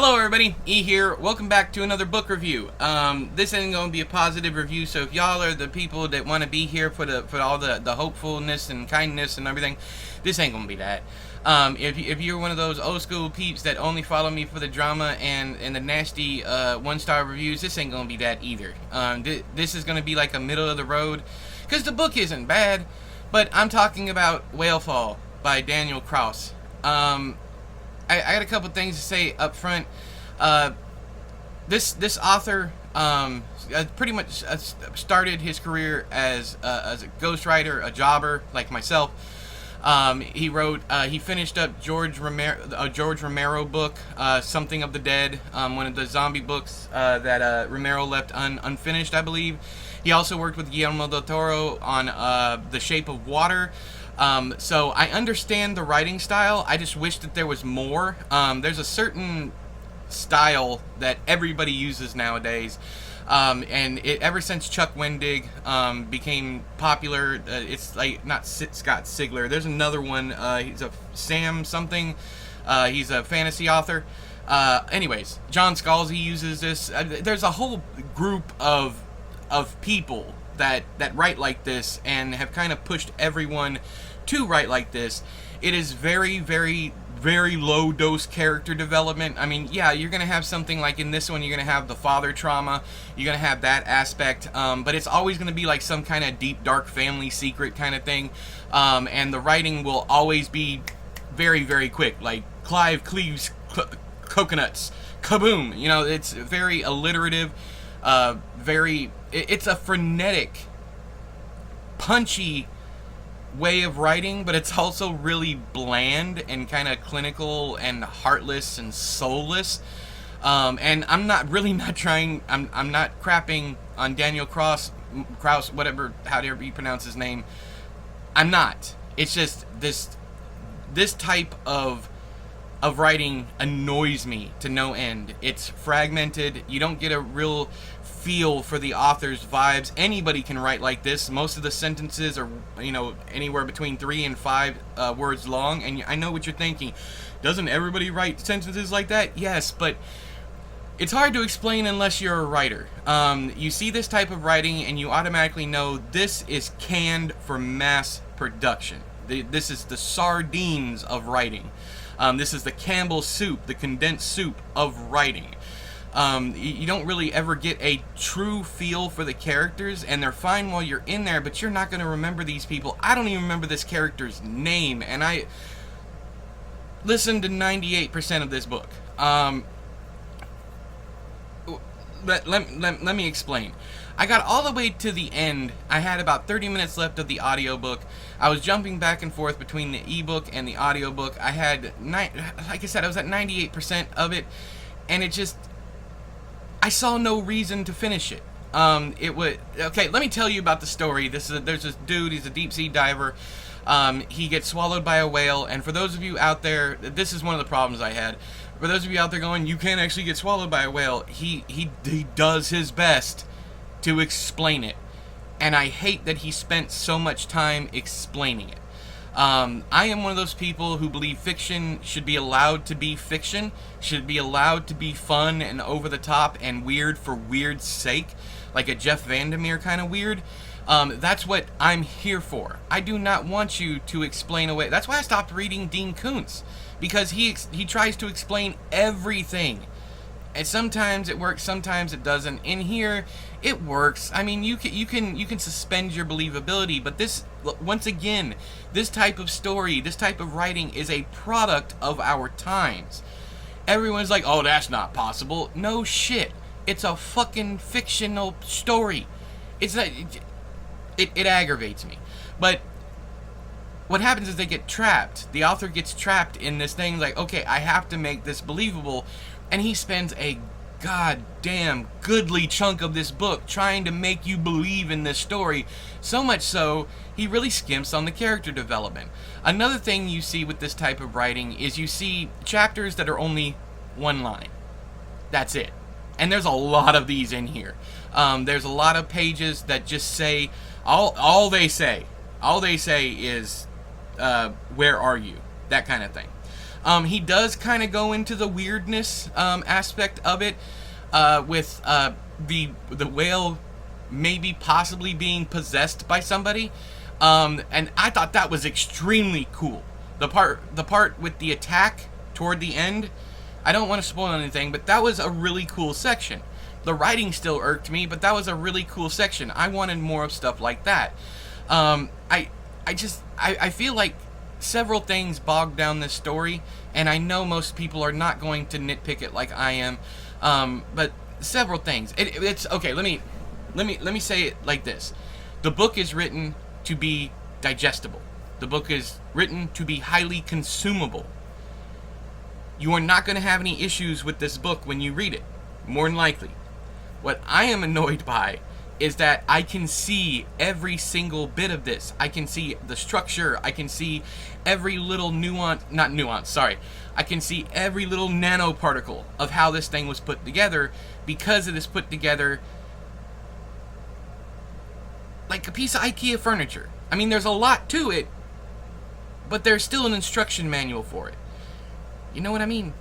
Hello everybody, E here. Welcome back to another book review. This ain't gonna be a positive review, so if y'all are the people that want to be here for all the hopefulness and kindness and everything, this ain't gonna be that. If you're one of those old school peeps that only follow me for the drama and the nasty one-star reviews, this ain't gonna be that either. This is gonna be like a middle of the road, because the book isn't bad, but I'm talking about WHALEFALL by Daniel Kraus. I got a couple things to say up front. This author pretty much started his career as a ghostwriter, a jobber like myself. He finished up George Romero book, Something of the Dead, one of the zombie books that Romero left unfinished, I believe. He also worked with Guillermo del Toro on The Shape of Water. So I understand the writing style. I just wish that there was more. There's a certain style that everybody uses nowadays. And ever since Chuck Wendig became popular, it's like not Scott Sigler. There's another one. He's a Sam something. He's a fantasy author. Anyways, John Scalzi uses this. There's a whole group of people that write like this and have kind of pushed everyone to write like this. It is very, very, very low dose character development. I mean, yeah, you're gonna have something like in this one, you're gonna have the father trauma, you're gonna have that aspect, but it's always gonna be like some kind of deep, dark family secret kind of thing, and the writing will always be very, very quick, like Clive cleaves coconuts, kaboom. You know, it's very alliterative, it's a frenetic, punchy way of writing, but it's also really bland and kind of clinical and heartless and soulless. And I'm not crapping on Daniel Kraus, however you pronounce his name. I'm not. It's just this type of writing annoys me to no end. It's fragmented. You don't get a real feel for the author's vibes. Anybody can write like this. Most of the sentences are, anywhere between 3 and 5 words long. And I know what you're thinking. Doesn't everybody write sentences like that? Yes, but it's hard to explain unless you're a writer. You see this type of writing and you automatically know this is canned for mass production. This is the sardines of writing. This is the Campbell soup, the condensed soup of writing. You don't really ever get a true feel for the characters, and they're fine while you're in there, but you're not going to remember these people. I don't even remember this character's name, and I listened to 98% of this book. Let me explain. I got all the way to the end. I had about 30 minutes left of the audiobook. I was jumping back and forth between the ebook and the audiobook. I had, like I said, I was at 98% of it, and I saw no reason to finish it. Okay, let me tell you about the story. There's this dude, he's a deep sea diver. He gets swallowed by a whale, and for those of you out there, this is one of the problems I had. For those of you out there going, you can't actually get swallowed by a whale, he does his best to explain it. And I hate that he spent so much time explaining it. I am one of those people who believe fiction should be allowed to be fiction, should be allowed to be fun and over the top and weird for weird's sake, like a Jeff Vandermeer kind of weird. That's what I'm here for. I do not want you to explain away. That's why I stopped reading Dean Koontz, because he tries to explain everything. And sometimes it works, sometimes it doesn't. In here, it works. I mean, you can suspend your believability, but this, once again, this type of story, this type of writing is a product of our times. Everyone's like, oh, that's not possible. No shit. It's a fucking fictional story. It's not, it aggravates me. But what happens is they get trapped. The author gets trapped in this thing like, okay, I have to make this believable. And he spends a goddamn goodly chunk of this book trying to make you believe in this story. So much so, he really skimps on the character development. Another thing you see with this type of writing is you see chapters that are only one line. That's it. And there's a lot of these in here. There's a lot of pages that just say, all they say is, where are you? That kind of thing. He does kind of go into the weirdness aspect of it, with the whale maybe possibly being possessed by somebody, and I thought that was extremely cool. The part with the attack toward the end, I don't want to spoil anything, but that was a really cool section. The writing still irked me, but that was a really cool section. I wanted more of stuff like that. I feel like several things bogged down this story, and I know most people are not going to nitpick it like I am, but several things. It's okay. Let me say it like this: the book is written to be digestible. The book is written to be highly consumable. You are not going to have any issues with this book when you read it, more than likely. What I am annoyed by is that I can see every single bit of this. I can see the structure. I can see every little I can see every little nanoparticle of how this thing was put together, because it is put together like a piece of IKEA furniture. I mean, there's a lot to it, but there's still an instruction manual for it. You know what I mean?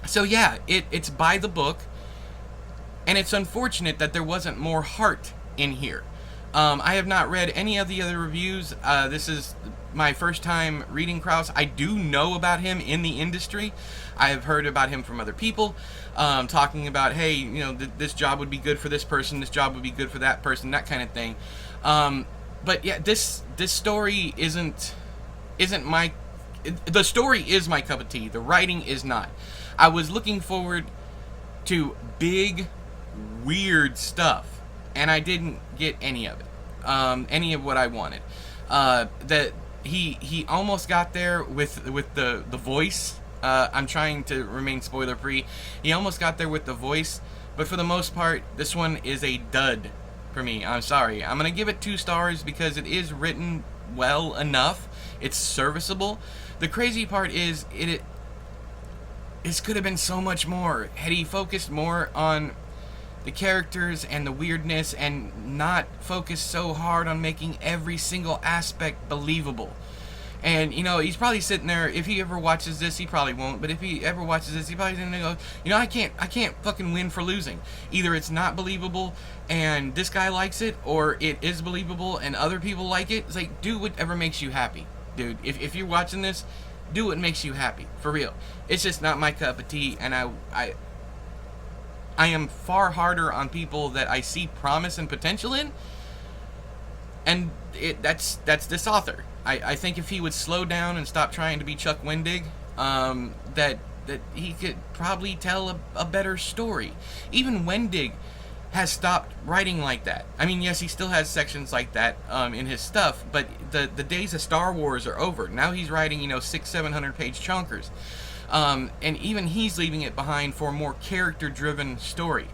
So yeah, it's by the book. And it's unfortunate that there wasn't more heart in here. I have not read any of the other reviews. This is my first time reading Kraus. I do know about him in the industry. I have heard about him from other people, talking about, hey, you know, this job would be good for this person, this job would be good for that person, that kind of thing. But yeah, this story isn't my... The story is my cup of tea. The writing is not. I was looking forward to big, weird stuff, and I didn't get any of it, any of what I wanted. That he almost got there with the voice. I'm trying to remain spoiler free. He almost got there with the voice, but for the most part, this one is a dud for me. I'm sorry. I'm gonna give it 2 stars because it is written well enough. It's serviceable. The crazy part is this could have been so much more had he focused more on the characters and the weirdness, and not focused so hard on making every single aspect believable. And, you know, he's probably sitting there, if he ever watches this, he probably won't, but if he ever watches this, he probably going to go, you know, I can't fucking win for losing. Either it's not believable and this guy likes it, or it is believable and other people like it. It's like, do whatever makes you happy, dude. If you're watching this, do what makes you happy, for real. It's just not my cup of tea, and I am far harder on people that I see promise and potential in, and that's this author. I think if he would slow down and stop trying to be Chuck Wendig, that he could probably tell a better story. Even Wendig has stopped writing like that. I mean, yes, he still has sections like that in his stuff, but the days of Star Wars are over. Now he's writing, 600-700 page chunkers. And even he's leaving it behind for a more character-driven story.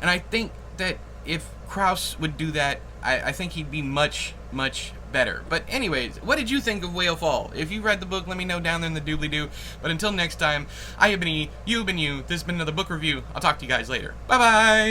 And I think that if Kraus would do that, I think he'd be much, much better. But anyways, what did you think of WHALEFALL? If you read the book, let me know down there in the doobly-doo. But until next time, I have been E, you've been you, this has been another book review. I'll talk to you guys later. Bye-bye!